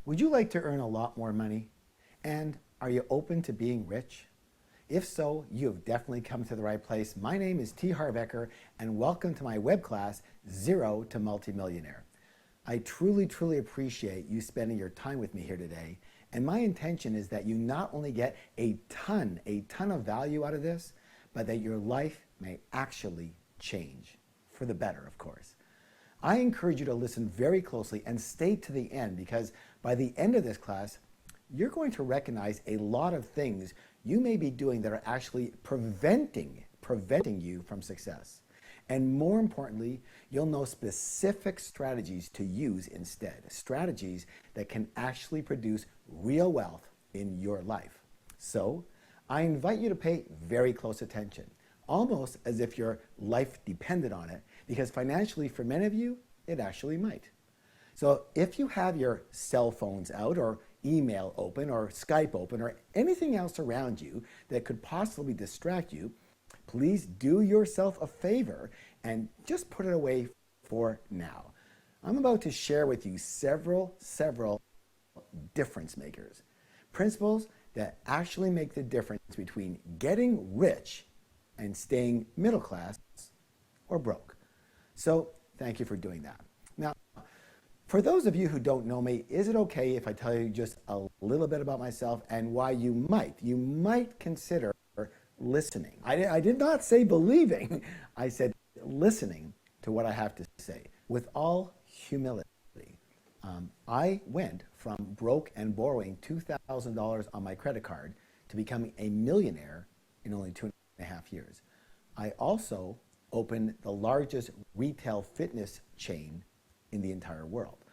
Would you like to earn a lot more money? And are you open to being rich? If so, you have definitely come to the right place. My name is T-Harv Eker, and welcome to my web class, Zero to Multimillionaire. I truly appreciate you spending your time with me here today, and my intention is that you not only get a ton of value out of this, but that your life may actually change, for the better, of course. I encourage you to listen very closely and stay to the end, because by the end of this class, you're going to recognize a lot of things you may be doing that are actually preventing you from success. And more importantly, you'll know specific strategies to use instead, strategies that can actually produce real wealth in your life. So I invite you to pay very close attention, almost as if your life depended on it, because financially, for many of you, it actually might. So if you have your cell phones out, or email open, or Skype open, or anything else around you that could possibly distract you, please do yourself a favor and just put it away for now. I'm about to share with you several difference makers, principles that actually make the difference between getting rich and staying middle class or broke. So thank you for doing that. Now, for those of you who don't know me, is it okay if I tell you just a little bit about myself and why you might consider listening? I did not say believing. I said listening to what I have to say with all humility. I went from broke and borrowing $2,000 on my credit card to becoming a millionaire in only 2.5 years. I also opened the largest retail fitness chain in the entire world.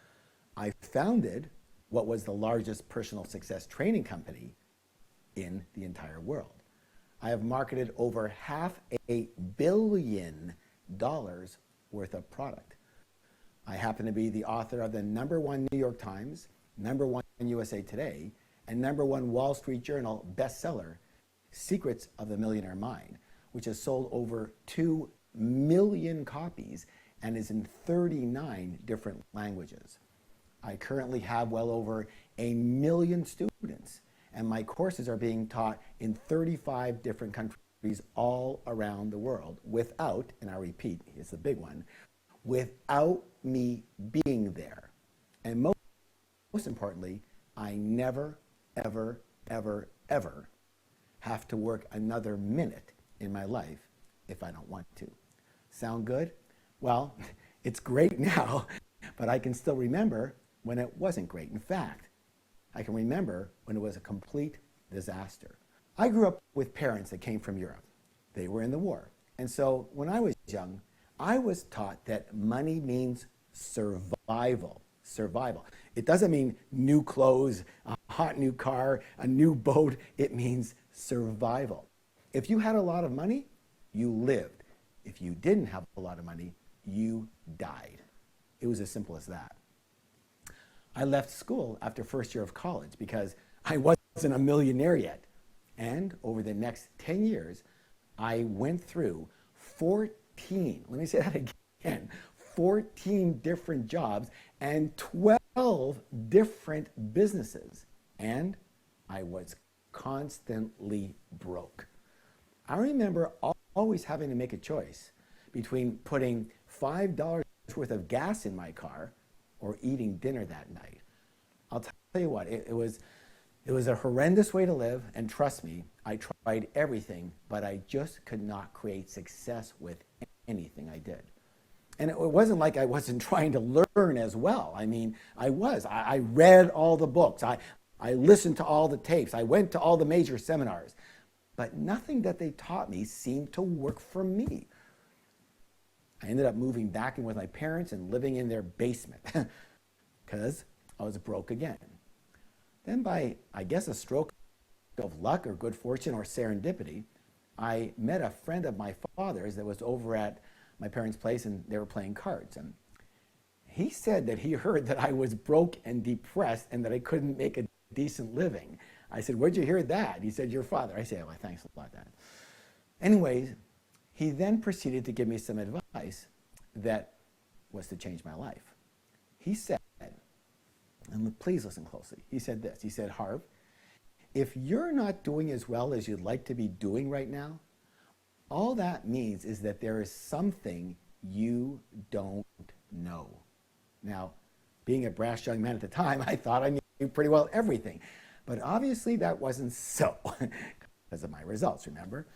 I founded what was the largest personal success training company in the entire world. I have marketed over $500 million worth of product. I happen to be the author of the #1 New York Times, #1 USA Today, and #1 Wall Street Journal bestseller, Secrets of the Millionaire Mind, which has sold over 2 million copies and is in 39 different languages. I currently have well over 1 million students, and my courses are being taught in 35 different countries all around the world without, and I repeat, it's a big one, without me being there. And most importantly, I never, ever have to work another minute in my life if I don't want to. Sound good? Well, it's great now, but I can still remember when it wasn't great. In fact, I can remember when it was a complete disaster. I grew up with parents that came from Europe. They were in the war. And so when I was young, I was taught that money means survival. Survival. It doesn't mean new clothes, a hot new car, a new boat. It means survival. If you had a lot of money, you lived. If you didn't have a lot of money, you died. It was as simple as that. I left school after first year of college because I wasn't a millionaire yet. And over the next 10 years, I went through 14, let me say that again, 14 different jobs and 12 different businesses. And I was constantly broke. I remember always having to make a choice between putting $5 worth of gas in my car or eating dinner that night. I'll tell you what, it was a horrendous way to live, and trust me, I tried everything, but I just could not create success with anything I did. And it wasn't like I wasn't trying to learn as well. I mean, I was. I read all the books. I listened to all the tapes. I went to all the major seminars. But nothing that they taught me seemed to work for me. I ended up moving back in with my parents and living in their basement because I was broke again. Then by, I guess, a stroke of luck or good fortune or serendipity, I met a friend of my father's that was over at my parents' place, and they were playing cards. And he said that he heard that I was broke and depressed and that I couldn't make a decent living. I said, "Where'd you hear that?" He said, "Your father." I said, "Oh, thanks a lot, Dad." Anyways, he then proceeded to give me some advice that was to change my life. He said, And please listen closely. He said this. He said, Harv, if you're not doing as well as you'd like to be doing right now, all that means is that there is something you don't know. Now, being a brash young man at the time, I thought I knew pretty well everything. But obviously that wasn't so because of my results, remember?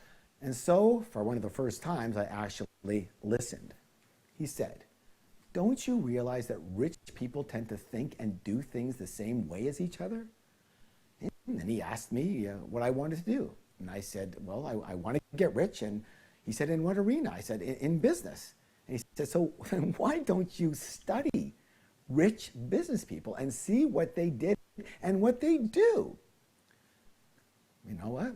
And so, for one of the first times, I actually listened. He said, don't you realize that rich people tend to think and do things the same way as each other? And then he asked me what I wanted to do. And I said, well, I want to get rich. And he said, in what arena? I said, in business. And he said, so why don't you study rich business people and see what they did and what they do? You know what?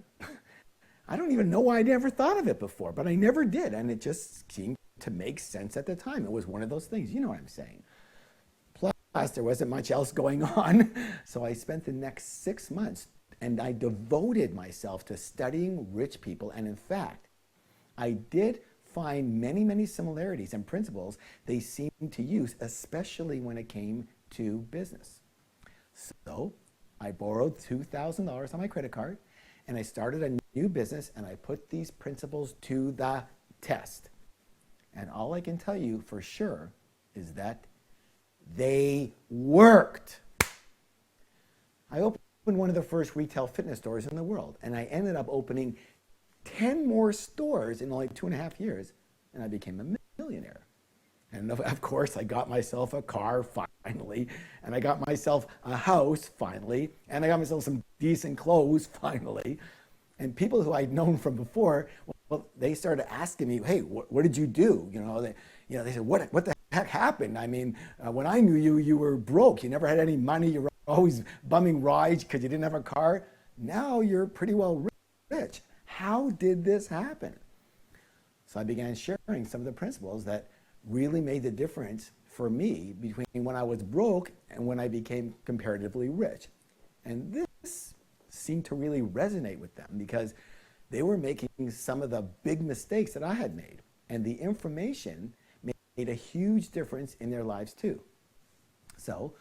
I don't even know why I never thought of it before, but I never did. And it just seemed to make sense at the time. It was one of those things. You know what I'm saying? Plus, there wasn't much else going on. So I spent the next 6 months and I devoted myself to studying rich people. And in fact, I did find many, many similarities and principles they seemed to use, especially when it came to business. So I borrowed $2,000 on my credit card and I started a new business and I put these principles to the test. And all I can tell you for sure is that they worked. I opened one of the first retail fitness stores in the world, and I ended up opening 10 more stores in only 2.5 years, and I became a millionaire. And of course, I got myself a car finally, and I got myself a house finally, and I got myself some decent clothes finally. And people who I'd known from before, well, they started asking me, hey, what did you do? They said, what the heck happened? I mean, when I knew you, you were broke. You never had any money. You were always bumming rides because you didn't have a car. Now you're pretty well rich. How did this happen? So I began sharing some of the principles that really made the difference for me between when I was broke and when I became comparatively rich. And this seemed to really resonate with them because they were making some of the big mistakes that I had made. And the information made a huge difference in their lives too. So,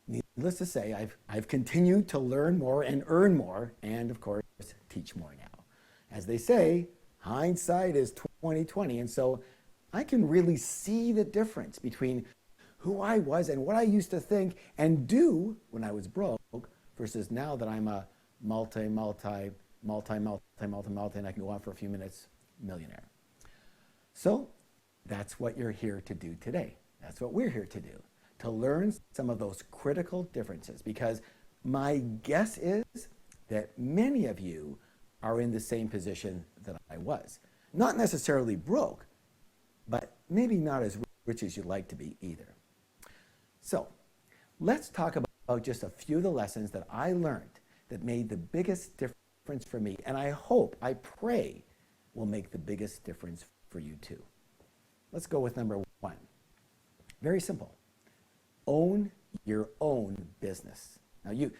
needless to say, I've continued to learn more and earn more, and of course, teach more now. As they say, hindsight is 20/20, and so I can really see the difference between who I was and what I used to think and do when I was broke versus now that I'm a multi, and I can go on for a few minutes, millionaire. So that's what you're here to do today. That's what we're here to do, to learn some of those critical differences, because my guess is that many of you are in the same position that I was. Not necessarily broke, but maybe not as rich as you'd like to be either. So let's talk about just a few of the lessons that I learned that made the biggest difference for me, and I hope, I pray, will make the biggest difference for you too. Let's go with number 1. Very simple. Own your own business. Now you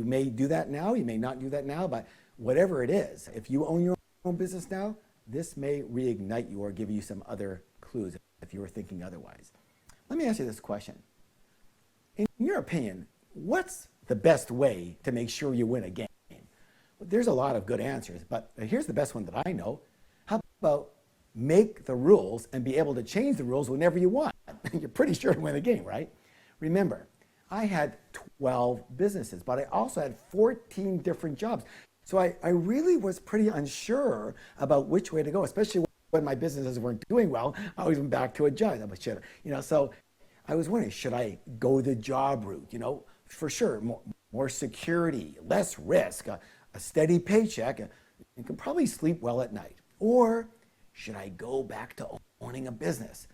may do that now, you may not do that now, but whatever it is, if you own your own business now, this may reignite you or give you some other clues if you were thinking otherwise. Let me ask you this question. In your opinion, what's the best way to make sure you win a game? Well, there's a lot of good answers, but here's the best one that I know. How about make the rules and be able to change the rules whenever you want? You're pretty sure to win the game, right? Remember, I had 12 businesses, but I also had 14 different jobs. So I really was pretty unsure about which way to go, especially when my businesses weren't doing well. I always went back to a job. So I was wondering, should I go the job route? For sure, more security, less risk, a steady paycheck, and can probably sleep well at night. Or should I go back to owning a business?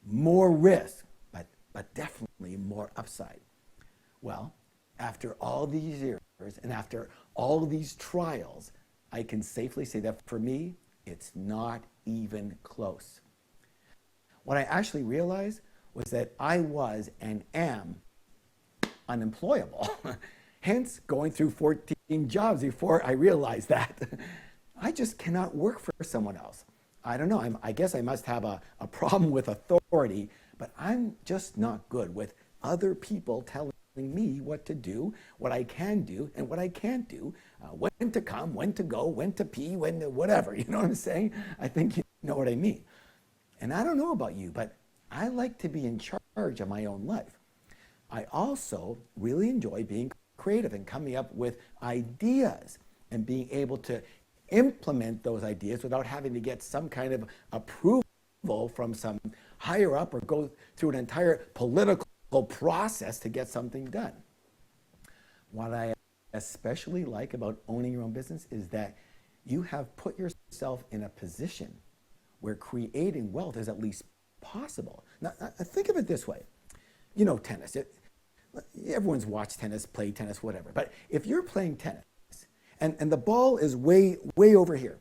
More risk, but definitely more upside. Well, after all these years and after all of these trials, I can safely say that for me, it's not even close. What I actually realized was that I was and am unemployable. Hence, going through 14 jobs before I realized that. I just cannot work for someone else. I don't know, I guess I must have a problem with authority, but I'm just not good with other people telling me what to do, what I can do, and what I can't do, when to come, when to go, when to pee, when to whatever. You know what I'm saying? I think you know what I mean. And I don't know about you, but I like to be in charge of my own life. I also really enjoy being creative and coming up with ideas and being able to implement those ideas without having to get some kind of approval from some higher up or go through an entire political process to get something done. What I especially like about owning your own business is that you have put yourself in a position where creating wealth is at least possible. Now, think of it this way. You know tennis. Everyone's watched tennis, played tennis, whatever. But if you're playing tennis and the ball is way over here,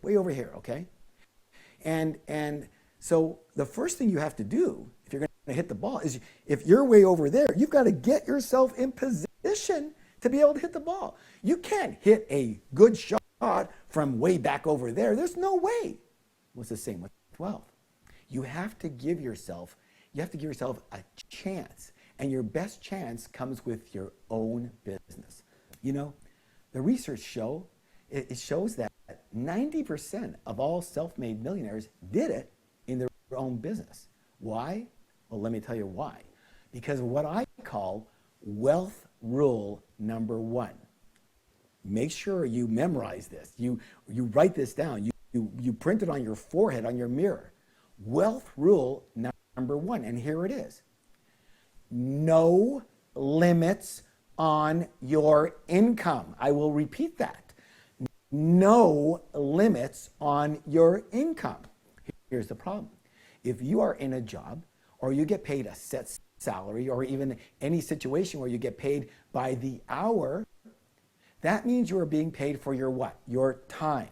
okay? And so the first thing you have to do if you're going to hit the ball is, if you're way over there, you've got to get yourself in position to be able to hit the ball. You can't hit a good shot from way back over there. There's no way. Well, it's the same with wealth. You have to give yourself a chance. And your best chance comes with your own business. You know, the research shows that 90% of all self-made millionaires did it in their own business. Why? Well, let me tell you why. Because of what I call wealth rule number 1. Make sure you memorize this. You write this down. You print it on your forehead, on your mirror. Wealth rule number 1, and here it is. No limits on your income. I will repeat that. No limits on your income. Here's the problem. If you are in a job or you get paid a set salary, or even any situation where you get paid by the hour, that means you are being paid for your what? Your time.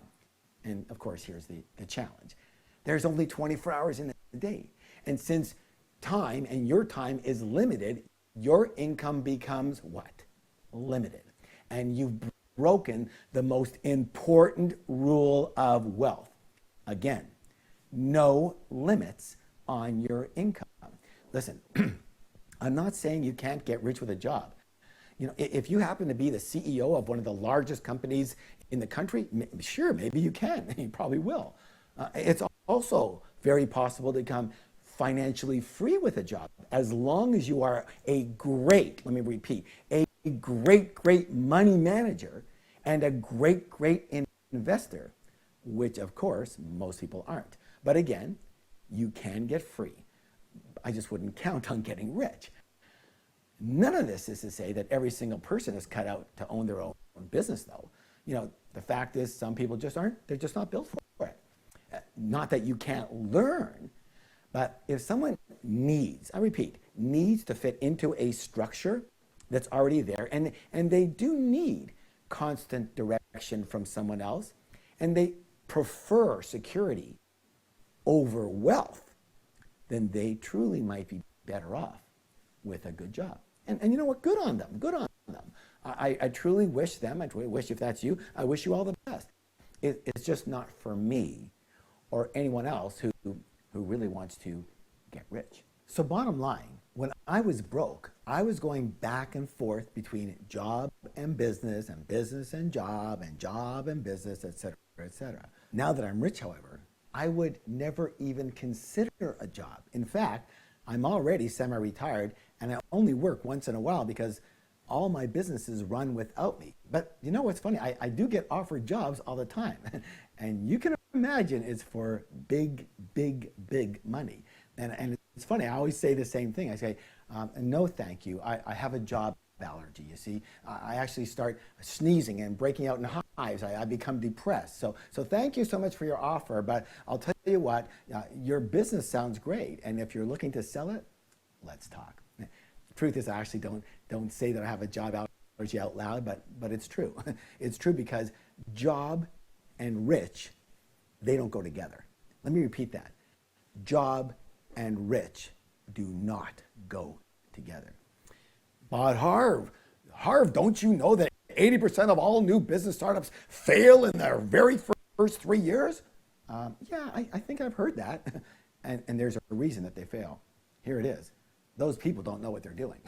And of course, here's the challenge. There's only 24 hours in a day. And since time and your time is limited, your income becomes what? Limited. And you've broken the most important rule of wealth. Again, no limits on your income. Listen, I'm not saying you can't get rich with a job. You know, if you happen to be the CEO of one of the largest companies in the country, sure, maybe you can. You probably will. It's also very possible to become financially free with a job, as long as you are a great, let me repeat, a great money manager and a great investor, which of course most people aren't. But again, you can get free. I just wouldn't count on getting rich. None of this is to say that every single person is cut out to own their own business, though. You know, the fact is some people just aren't. They're just not built for it. Not that you can't learn, but if someone needs, I repeat, needs to fit into a structure that's already there, and they do need constant direction from someone else, and they prefer security over wealth, then they truly might be better off with a good job. And you know what? Good on them. Good on them. I truly wish them, I truly wish, if that's you, I wish you all the best. It's just not for me or anyone else who really wants to get rich. So bottom line, when I was broke, I was going back and forth between job and business and job and business, etc., etc. Now that I'm rich, however, I would never even consider a job. In fact, I'm already semi-retired and I only work once in a while because all my businesses run without me. But you know what's funny? I do get offered jobs all the time. And you can imagine it's for big money. And it's funny, I always say the same thing. I say, no thank you, I have a job allergy, you see. I actually start sneezing and breaking out in hives. I become depressed. So thank you so much for your offer, but I'll tell you what, your business sounds great, and if you're looking to sell it, let's talk. The truth is, I actually don't say that I have a job allergy out loud, but it's true. It's true because job and rich, they don't go together. Let me repeat that. Job and rich do not go together. But Harv, don't you know that 80% of all new business startups fail in their very first 3 years? Yeah, I think I've heard that. And there's a reason that they fail. Here it is. Those people don't know what they're doing.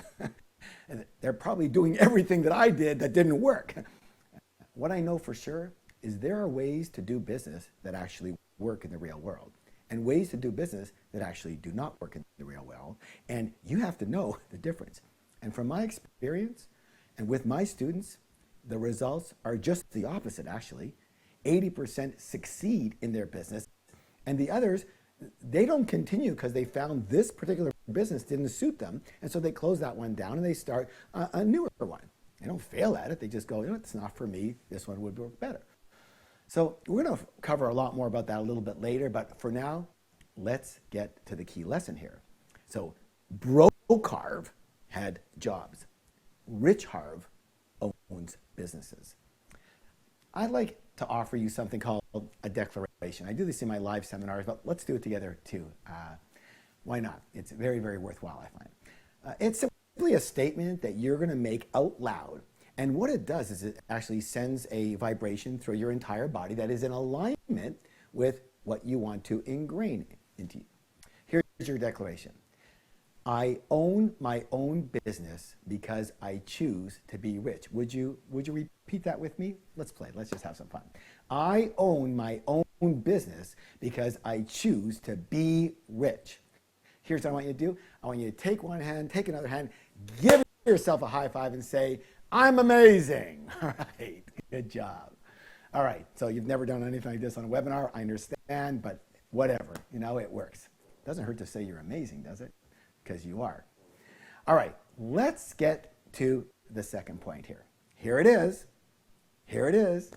And they're probably doing everything that I did that didn't work. What I know for sure is there are ways to do business that actually work in the real world, and ways to do business that actually do not work in the real world. And you have to know the difference. And from my experience and with my students, the results are just the opposite, actually. 80% succeed in their business, and the others, they don't continue because they found this particular business didn't suit them, and so they close that one down and they start a newer one. They don't fail at it, they just go, you know, it's not for me, this one would work better. So we're going to cover a lot more about that a little bit later, but for now, let's get to the key lesson here. So broke Harv had jobs. Rich Harv owns businesses. I'd like to offer you something called a declaration. I do this in my live seminars, but let's do it together too. Why not? It's very, very worthwhile, I find. It's simply a statement that you're going to make out loud. And what it does is it actually sends a vibration through your entire body that is in alignment with what you want to ingrain into you. Here's your declaration. I own my own business because I choose to be rich. Would you repeat that with me? Let's play. Let's just have some fun. I own my own business because I choose to be rich. Here's what I want you to do. I want you to take one hand, take another hand, give yourself a high five and say, I'm amazing. All right, good job. All right, so you've never done anything like this on a webinar, I understand, but whatever, you know, it works. Doesn't hurt to say you're amazing, does it? Because you are. All right, let's get to the second point here. Here it is. Here it is.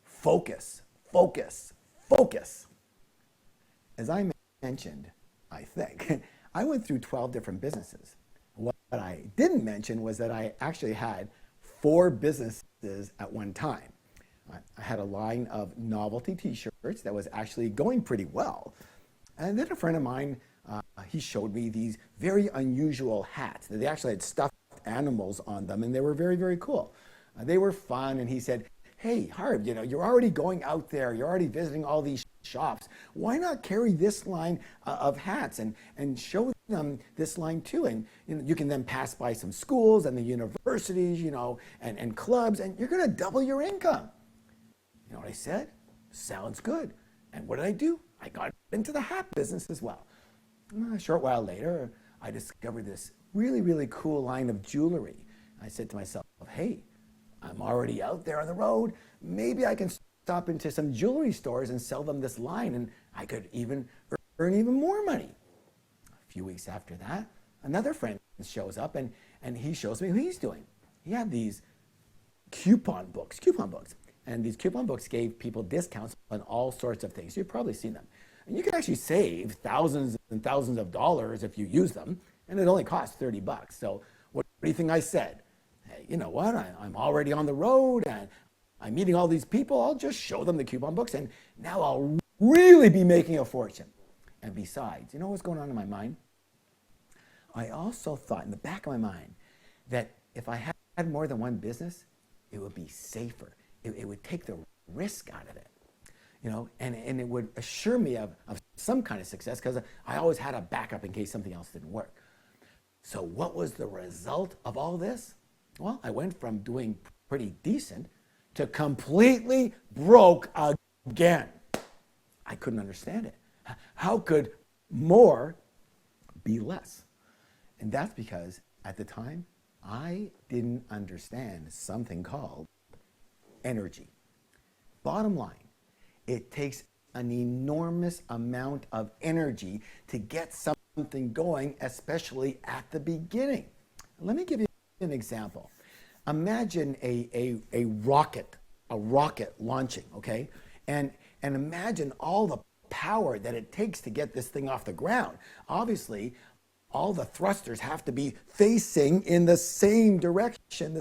Focus, focus, focus. As I mentioned, I think, I went through 12 different businesses. What I didn't mention was that I actually had 4 businesses at one time. I had a line of novelty t-shirts that was actually going pretty well. And then a friend of mine, he showed me these very unusual hats. They actually had stuffed animals on them, and they were very, very cool. They were fun, and he said, hey, Harv, you know, you're already going out there, you're already visiting all these shops. Why not carry this line of hats and show them this line too? And you know, you can then pass by some schools and the universities, you know, and clubs, and you're going to double your income. You know what I said? Sounds good. And what did I do? I got into the hat business as well. A short while later, I discovered this really, really cool line of jewelry. I said to myself, hey, I'm already out there on the road. Maybe I can stop into some jewelry stores and sell them this line, and I could even earn even more money. A few weeks after that, another friend shows up, and he shows me what he's doing. He had these coupon books. And these coupon books gave people discounts on all sorts of things. You've probably seen them. And you can actually save thousands and thousands of dollars if you use them, and it only costs $30. So what do you think I said? Hey, you know what? I'm already on the road, and I'm meeting all these people. I'll just show them the coupon books, and now I'll really be making a fortune. And besides, you know what's going on in my mind? I also thought in the back of my mind that if I had more than one business, it would be safer. It would take the risk out of it. You know, and it would assure me of some kind of success because I always had a backup in case something else didn't work. So what was the result of all this? Well, I went from doing pretty decent to completely broke again. I couldn't understand it. How could more be less? And that's because at the time, I didn't understand something called energy. Bottom line, it takes an enormous amount of energy to get something going, especially at the beginning. Let me give you an example. Imagine a rocket launching, okay? And imagine all the power that it takes to get this thing off the ground. Obviously, all the thrusters have to be facing in the same direction,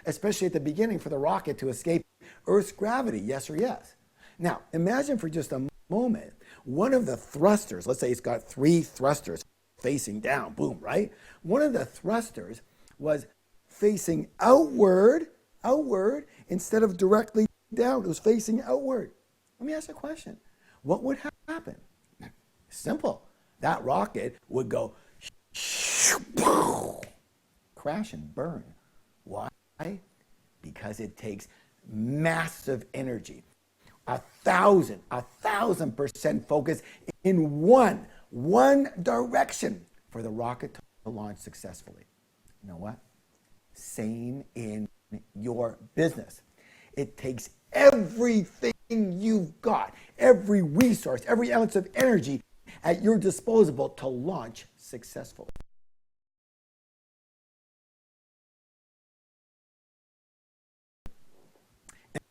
especially at the beginning for the rocket to escape Earth's gravity, yes or yes. Now, imagine for just a moment, one of the thrusters, let's say it's got 3 thrusters facing down, boom, right? One of the thrusters was facing outward, instead of directly down. It was facing outward. Let me ask you a question. What would happen? Simple. That rocket would go crash and burn. Why? Because it takes massive energy. 1,000% focus in one direction for the rocket to launch successfully. You know what? Same in your business. It takes everything you've got, every resource, every ounce of energy at your disposal to launch successfully.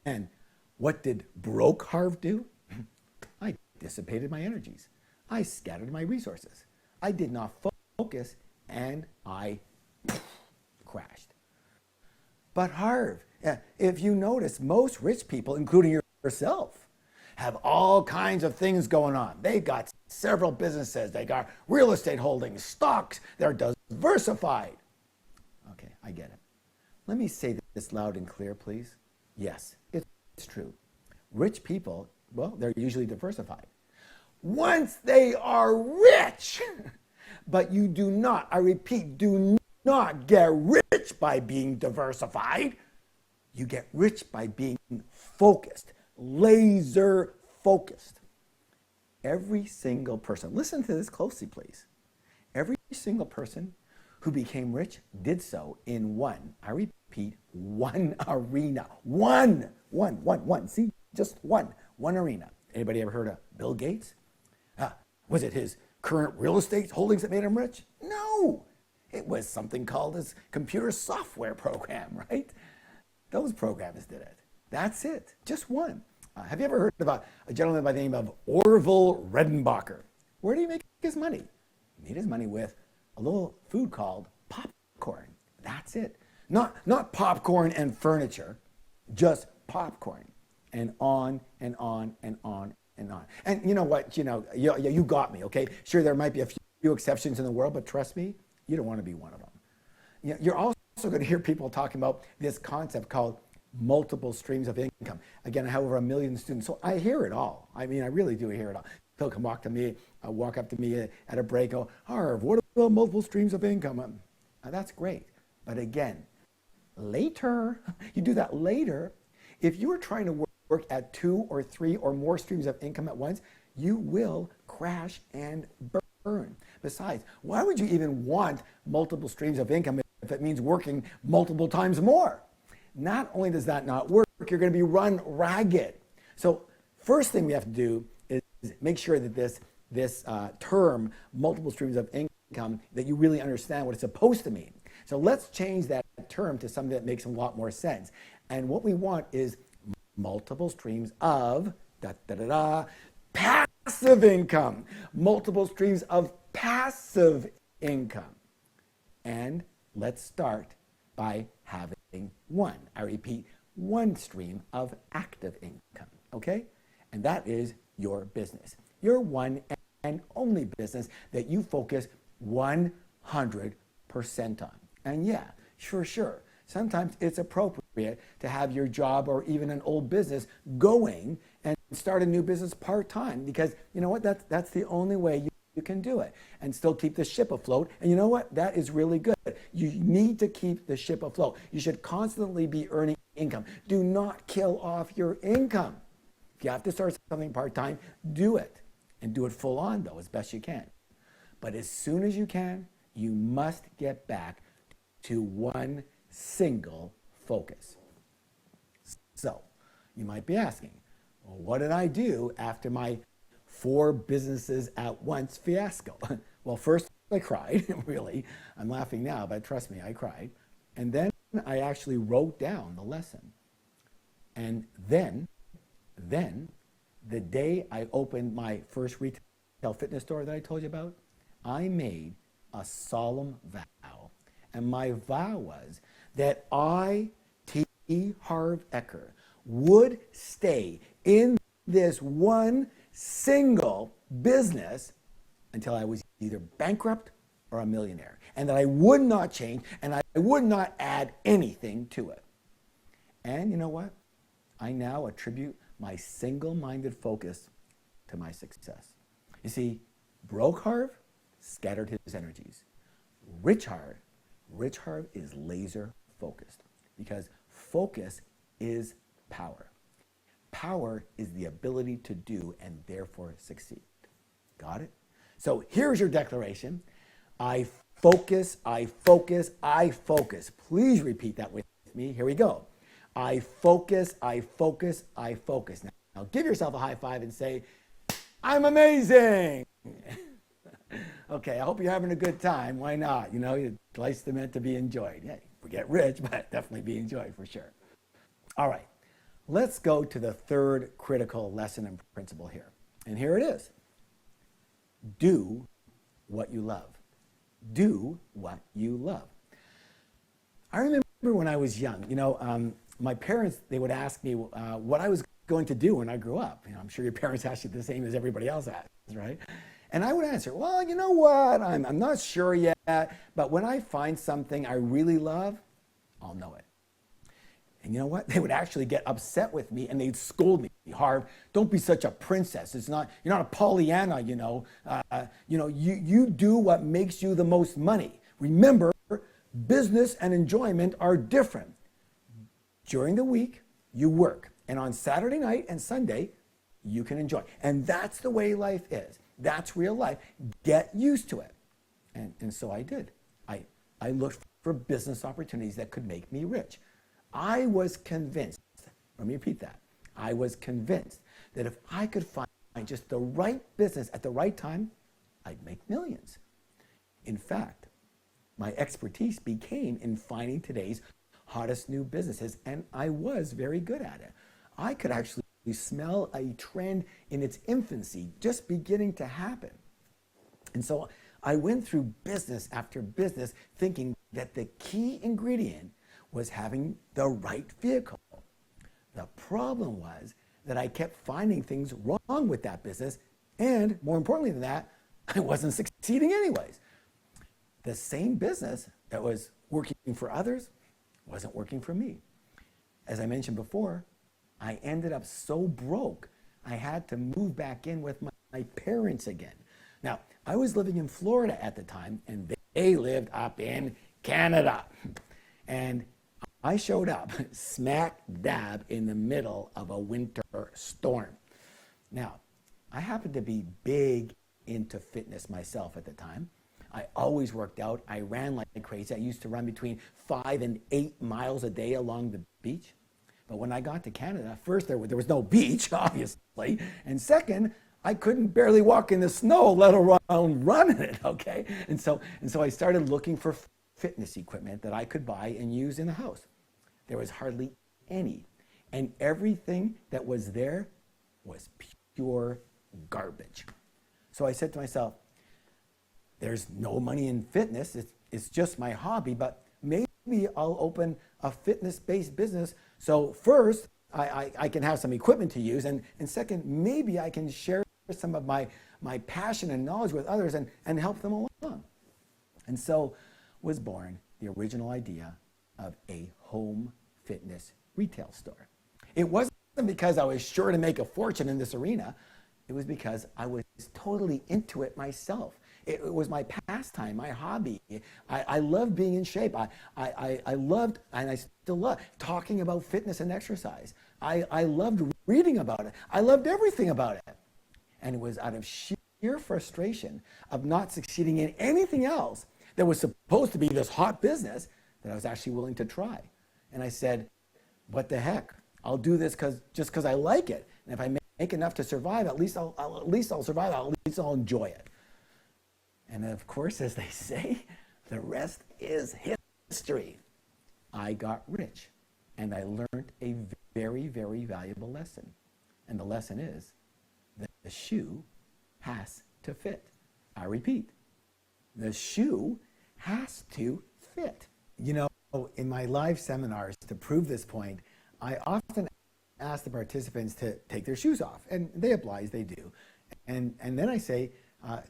And what did T-Harv do? I dissipated my energies. I scattered my resources. I did not focus, and I crashed. But Harv, if you notice, most rich people, including yourself, have all kinds of things going on. They got several businesses. They got real estate holdings, stocks. They're diversified. Okay, I get it. Let me say this loud and clear, please. Yes, it's true. Rich people, well, they're usually diversified. Once they are rich, but you do not, I repeat, do not get rich by being diversified. You get rich by being focused, laser focused. Every single person, listen to this closely, please. Every single person who became rich did so in one, I repeat, one arena. One. See, just one arena. Anybody ever heard of Bill Gates? Was it his current real estate holdings that made him rich? No. It was something called his computer software program, right? Those programs did it. That's it. Just one. Have you ever heard about a gentleman by the name of Orville Redenbacher? Where did he make his money? He made his money with a little food called popcorn. That's it. Not popcorn and furniture, just popcorn. And on and on and on and on. And you know what? You got me, okay? Sure, there might be a few exceptions in the world, but trust me, you don't want to be one of them. You're also going to hear people talking about this concept called multiple streams of income. Again, I have over 1 million students, so I hear it all. I mean, I really do hear it all. They'll come walk up to me at a break, go, Harv, what about multiple streams of income? That's great. But again, later, you do that later. If you are trying to work at 2 or 3 or more streams of income at once, you will crash and burn. Besides, why would you even want multiple streams of income if it means working multiple times more? Not only does that not work, you're going to be run ragged. So first thing we have to do is make sure that this term, multiple streams of income, that you really understand what it's supposed to mean. So let's change that term to something that makes a lot more sense. And what we want is multiple streams of passive income. Multiple streams of passive income. And let's start by having one. I repeat, one stream of active income, okay? And that is your business. Your one and only business that you focus 100% on. And yeah, sure. Sometimes it's appropriate to have your job or even an old business going and start a new business part-time, because you know what, that's the only way you can do it and still keep the ship afloat. And you know what, that is really good. You need to keep the ship afloat. You should constantly be earning income. Do not kill off your income. If you have to start something part-time, do it, and do it full on though, as best you can. But as soon as you can, you must get back to one single focus. So you might be asking, well, what did I do after my 4 businesses at once fiasco? Well, first I cried, really. I'm laughing now, but trust me, I cried. And then I actually wrote down the lesson. And then the day I opened my first retail fitness store that I told you about, I made a solemn vow. And my vow was that I, T-Harv Eker, would stay in this one single business until I was either bankrupt or a millionaire, and that I would not change and I would not add anything to it. And you know what? I now attribute my single-minded focus to my success. You see, broke Harv scattered his energies. Rich Harv H.JHeinz is laser focused because focus is power. Power is the ability to do and therefore succeed. Got it? So here's your declaration. I focus, I focus, I focus. Please repeat that with me. Here we go. I focus, I focus, I focus. Now give yourself a high five and say, I'm amazing. Okay, I hope you're having a good time. Why not? You know, life's meant to be enjoyed. Yeah, get rich, but definitely be enjoyed for sure. All right, let's go to the third critical lesson and principle here. And here it is. Do what you love. Do what you love. I remember when I was young, my parents, they would ask me what I was going to do when I grew up. I'm sure your parents ask you the same as everybody else asks, right? And I would answer, well, you know what? I'm not sure yet, but when I find something I really love, I'll know it. And you know what? They would actually get upset with me and they'd scold me. Harv, don't be such a princess. You're not a Pollyanna, you do what makes you the most money. Remember, business and enjoyment are different. During the week, you work. And on Saturday night and Sunday, you can enjoy. And that's the way life is. That's real life. Get used to it. And so I did. I looked for business opportunities that could make me rich. I was convinced, let me repeat that. I was convinced that if I could find just the right business at the right time, I'd make millions. In fact, my expertise became in finding today's hottest new businesses, and I was very good at it. I could actually smell a trend in its infancy just beginning to happen. And so I went through business after business thinking that the key ingredient was having the right vehicle. The problem was that I kept finding things wrong with that business, and more importantly than that, I wasn't succeeding anyways. The same business that was working for others wasn't working for me. As I mentioned before, I ended up so broke, I had to move back in with my parents again. Now, I was living in Florida at the time, and they lived up in Canada. And I showed up smack dab in the middle of a winter storm. Now, I happened to be big into fitness myself at the time. I always worked out. I ran like crazy. I used to run between 5 and 8 miles a day along the beach. But when I got to Canada, first, there was no beach, obviously. And second, I couldn't barely walk in the snow, let alone run in it, okay? And so I started looking for fitness equipment that I could buy and use in the house. There was hardly any. And everything that was there was pure garbage. So I said to myself, there's no money in fitness. It's just my hobby, but maybe I'll open a fitness-based business. So first, I can have some equipment to use, and second, maybe I can share some of my passion and knowledge with others and help them along. And so was born the original idea of a home fitness retail store. It wasn't because I was sure to make a fortune in this arena. It was because I was totally into it myself. It was my pastime, my hobby. I loved being in shape. I loved, and I still love, talking about fitness and exercise. I loved reading about it. I loved everything about it. And it was out of sheer frustration of not succeeding in anything else that was supposed to be this hot business that I was actually willing to try. And I said, what the heck? I'll do this just because I like it. And if I make enough to survive, at least I'll survive. At least I'll enjoy it. And of course, as they say, the rest is history. I got rich, and I learned a very, very valuable lesson. And the lesson is that the shoe has to fit. I repeat, the shoe has to fit. In my live seminars, to prove this point, I often ask the participants to take their shoes off, and they oblige, they do. And then I say,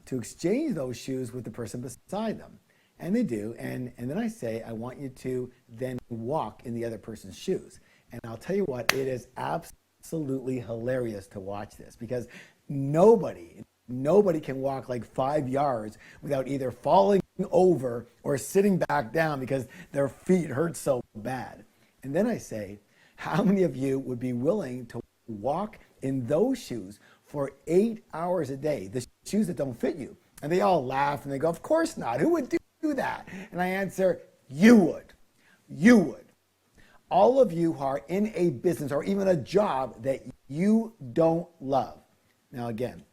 to exchange those shoes with the person beside them. And they do. And then I say, I want you to then walk in the other person's shoes. And I'll tell you what, it is absolutely hilarious to watch this, because nobody can walk like 5 yards without either falling over or sitting back down because their feet hurt so bad. And then I say, how many of you would be willing to walk in those shoes for 8 hours a day, the shoes that don't fit you? And they all laugh and they go, of course not. Who would do that? And I answer, you would. You would. All of you who are in a business or even a job that you don't love. Now again,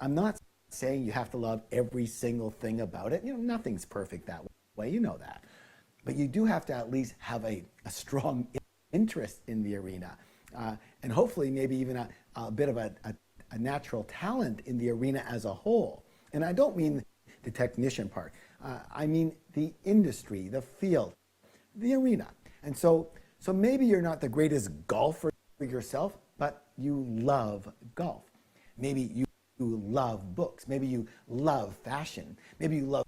I'm not saying you have to love every single thing about it. Nothing's perfect that way. You know that. But you do have to at least have a strong interest in the arena. And hopefully maybe even a bit of a natural talent in the arena as a whole. And I don't mean the technician part. I mean the industry, the field, the arena. And so maybe you're not the greatest golfer yourself, but you love golf. Maybe you love books. Maybe you love fashion. Maybe you love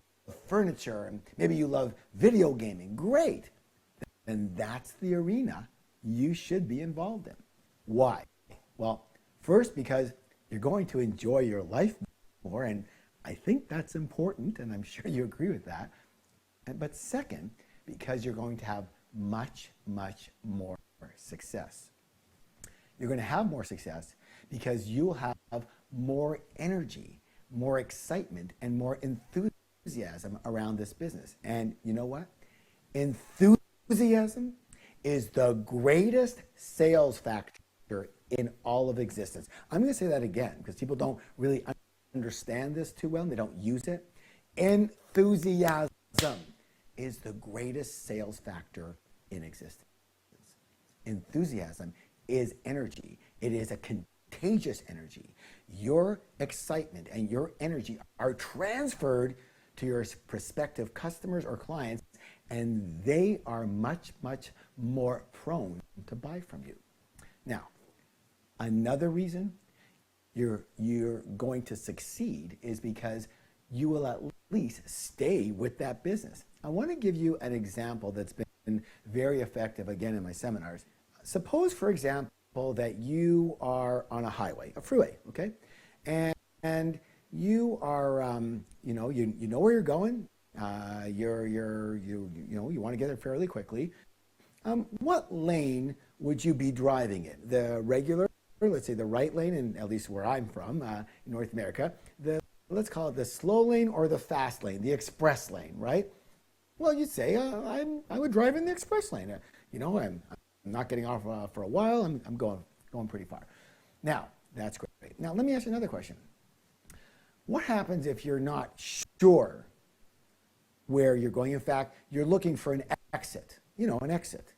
furniture. And maybe you love video gaming. Great. And that's the arena you should be involved in. Why? Well, first, because you're going to enjoy your life more, and I think that's important, and I'm sure you agree with that. But second, because you're going to have much, much more success. You're going to have more success because you'll have more energy, more excitement, and more enthusiasm around this business. And you know what? Enthusiasm is the greatest sales factor in all of existence. I'm going to say that again because people don't really understand this too well and they don't use it. Enthusiasm is the greatest sales factor in existence. Enthusiasm is energy. It is a contagious energy. Your excitement and your energy are transferred to your prospective customers or clients, and they are much, much more prone to buy from you. Now, another reason you're going to succeed is because you will at least stay with that business. I want to give you an example that's been very effective, again, in my seminars. Suppose, for example, that you are on a highway, a freeway, okay? And you are, you know where you're going. You want to get there fairly quickly. What lane would you be driving in? The regular, let's say the right lane, and at least where I'm from, in North America, let's call it the slow lane or the fast lane, the express lane, right? Well, you'd say, I would drive in the express lane. I'm not getting off for a while. I'm going pretty far. Now, that's great. Now, let me ask you another question. What happens if you're not sure where you're going? In fact, you're looking for an exit, an exit.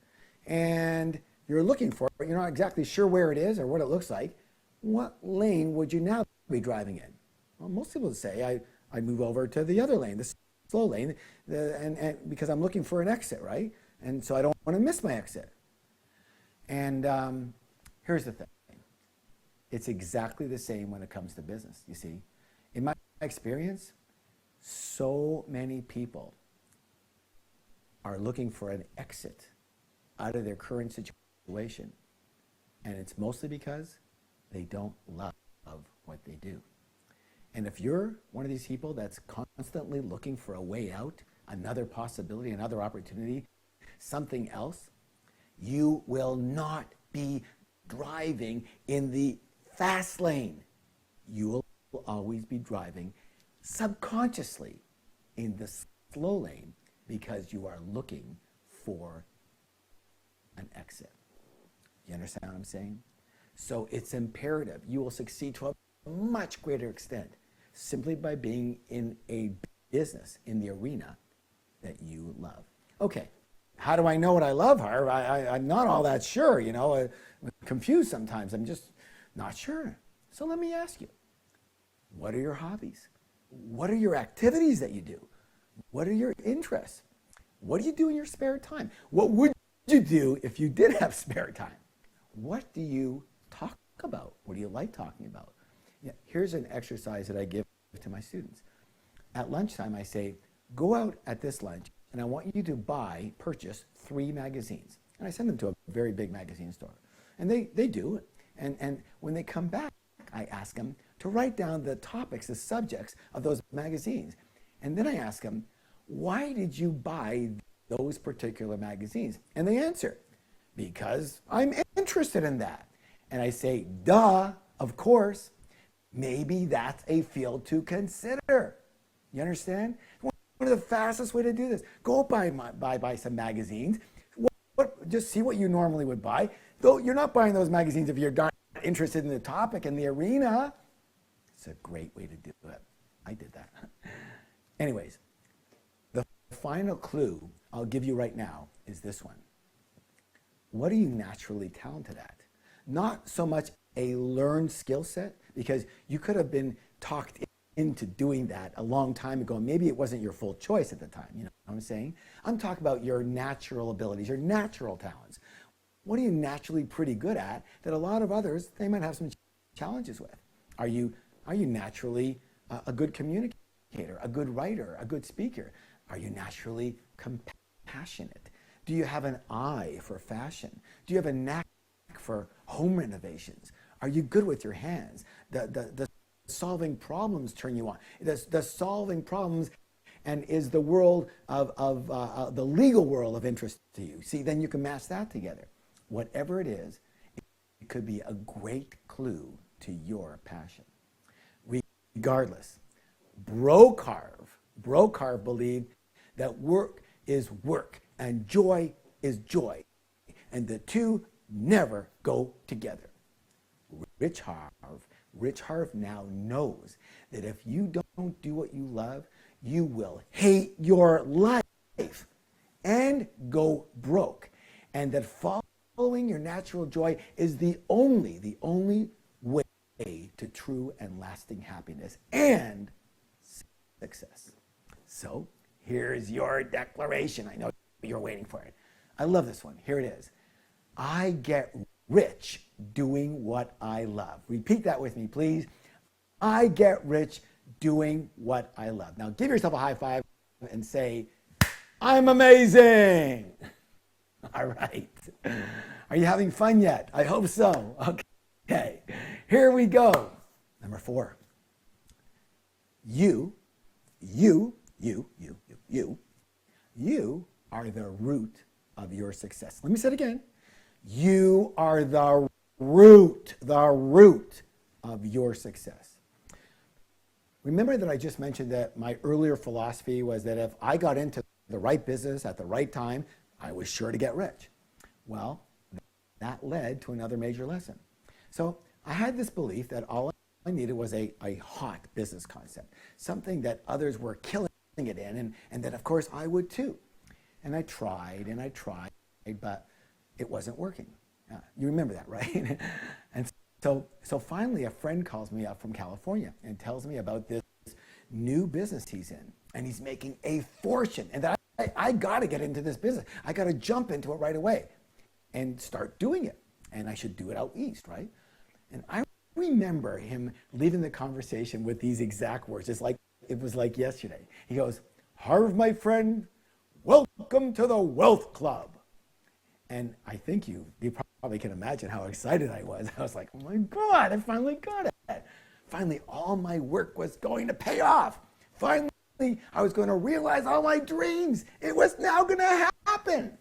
And you're looking for it, you're not exactly sure where it is or what it looks like. What lane would you now be driving in? Well, most people would say, I move over to the other lane, the slow lane, and because I'm looking for an exit, right? And so I don't want to miss my exit. And here's the thing. It's exactly the same when it comes to business, you see. In my experience, so many people are looking for an exit out of their current situation. And it's mostly because they don't love what they do. And if you're one of these people that's constantly looking for a way out, another possibility, another opportunity, something else, you will not be driving in the fast lane. You will always be driving subconsciously in the slow lane because you are looking for an exit. You understand what I'm saying? So it's imperative. You will succeed to a much greater extent simply by being in a business, in the arena that you love. Okay, how do I know what I love, Harv? I'm not all that sure, I'm confused sometimes. I'm just not sure. So let me ask you, what are your hobbies? What are your activities that you do? What are your interests? What do you do in your spare time? What would you do if you did have spare time? What do you talk about? What do you like talking about? Yeah, here's an exercise that I give to my students. At lunchtime, I say, go out at this lunch, and I want you to purchase 3 magazines. And I send them to a very big magazine store. And they do. And when they come back, I ask them to write down the topics, the subjects of those magazines. And then I ask them, why did you buy those particular magazines? And they answer, because I'm interested in that. And I say, duh, of course. Maybe that's a field to consider. You understand? One of the fastest way to do this, go buy some magazines. Just see what you normally would buy. Though you're not buying those magazines if you're not interested in the topic and the arena. It's a great way to do it. I did that. Anyways, the final clue I'll give you right now is this one. What are you naturally talented at? Not so much a learned skill set, because you could have been talked into doing that a long time ago. Maybe it wasn't your full choice at the time. You know what I'm saying? I'm talking about your natural abilities, your natural talents. What are you naturally pretty good at that a lot of others, they might have some challenges with? Are you naturally a good communicator, a good writer, a good speaker? Are you naturally compassionate? Do you have an eye for fashion? Do you have a knack for home renovations? Are you good with your hands? The solving problems turn you on. The solving problems, and is the world of the legal world of interest to you? See, then you can match that together. Whatever it is, it could be a great clue to your passion. Regardless, Brokarv believed that work is work and joy is joy, and the two never go together. Rich Harv now knows that if you don't do what you love, you will hate your life and go broke. And that following your natural joy is the only way to true and lasting happiness and success. So here's your declaration. I know you're waiting for it. I love this one. Here it is. I get rich doing what I love. Repeat that with me, please. I get rich doing what I love. Now give yourself a high five and say, I'm amazing. All right. Are you having fun yet? I hope so. Okay. Here we go. Number 4. You are the root of your success. Let me say it again. You are the root of your success. Remember that I just mentioned that my earlier philosophy was that if I got into the right business at the right time, I was sure to get rich. Well, that led to another major lesson. So I had this belief that all I needed was a hot business concept, something that others were killing it in, and that of course I would too. And I tried, but it wasn't working. You remember that, right? And so finally a friend calls me up from California and tells me about this new business he's in, and he's making a fortune, and that I got to get into this business. I got to jump into it right away and start doing it, and I should do it out east, right? And I remember him leaving the conversation with these exact words. It was like yesterday. He goes, Harv, my friend, welcome to the Wealth Club. And I think you probably can imagine how excited I was. I was like, oh my God, I finally got it. Finally, all my work was going to pay off. Finally, I was going to realize all my dreams. It was now going to happen.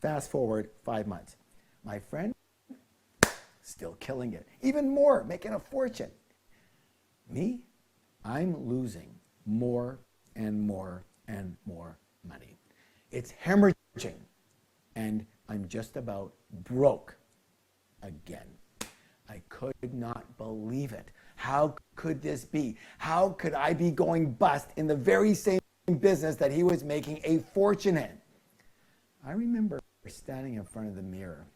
Fast forward 5 months. My friend, still killing it. Even more, making a fortune. Me, I'm losing more and more and more money. It's hemorrhaging. And I'm just about broke again. I could not believe it. How could this be? How could I be going bust in the very same business that he was making a fortune in? I remember standing in front of the mirror,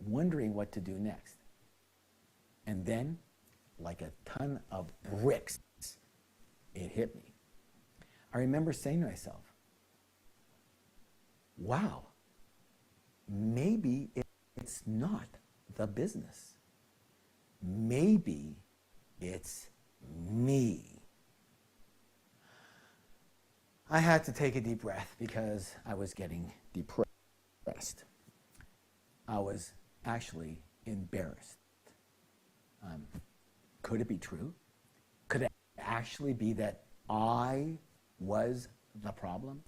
wondering what to do next. And then, like a ton of bricks, it hit me. I remember saying to myself, wow, maybe it's not the business. Maybe it's me. I had to take a deep breath because I was getting depressed. I was actually embarrassed. Could it be true? Could it actually be that I was the problem?